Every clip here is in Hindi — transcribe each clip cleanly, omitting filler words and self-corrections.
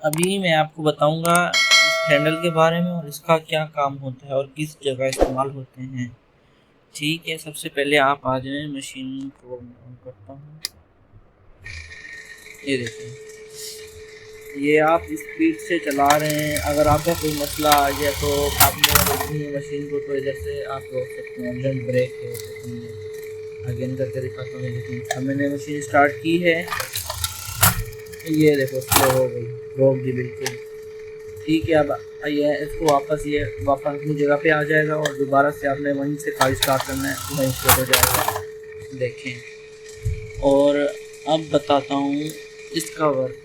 अभी मैं आपको बताऊंगा इस हैंडल के बारे में और इसका क्या काम होता है और किस जगह इस्तेमाल होते हैं। ठीक है, सबसे पहले आप आ जाएं, मशीन को ऑन करता हूँ। ये देखें, ये आप स्पीड से चला रहे हैं। अगर आपका कोई मसला आ गया तो आपने मशीन को तो इधर से आप रोक सकते हैं, अर्जेंट ब्रेक है। अगेन करके दिखाता हूँ। लेकिन अब मैंने मशीन स्टार्ट की है, ये देखो स्लो हो गई, रोक दी बिल्कुल। ठीक है, अब ये इसको वापस अपनी जगह पे आ जाएगा और दोबारा से आपने वहीं से कार स्टार्ट करना है, वहीं से हो जाएगा। देखें, और अब बताता हूँ इसका वर्क,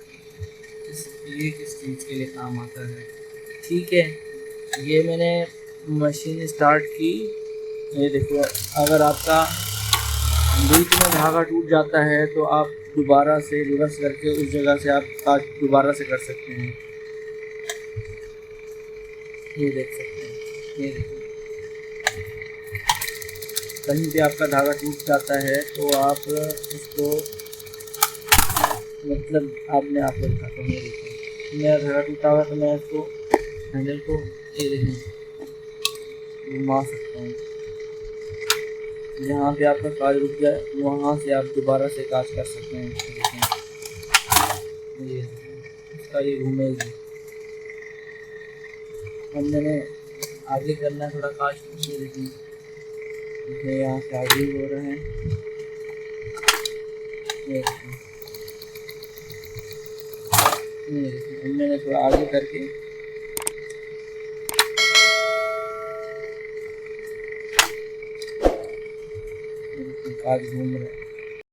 ये किस चीज़ के लिए काम आता है। ठीक है, ये मैंने मशीन स्टार्ट की, ये देखो। अगर आपका बीच में धागा टूट जाता है तो आप दोबारा से रिवर्स करके उस जगह से आप काज दोबारा से कर सकते हैं। ये देख सकते हैं, ये देखो, कहीं पे आपका धागा टूट जाता है तो आप उसको मतलब आपने आपको दिखाता हूँ। ये देखो, मेरा धागा टूटा हुआ तो मैं इसको हैंडल को ये देखो घुमा सकता हूँ। जहाँ पे आपका काज रुक जाए वहाँ से आप दोबारा से काज कर सकते हैं। देखें, ये इसका ये घूमेगी। अब मैंने आगे करना है थोड़ा काज, ये देखें, यहाँ से आगे हो रहा है। ये देखें, अब मैंने थोड़ा आगे करके काज घूम रहा है।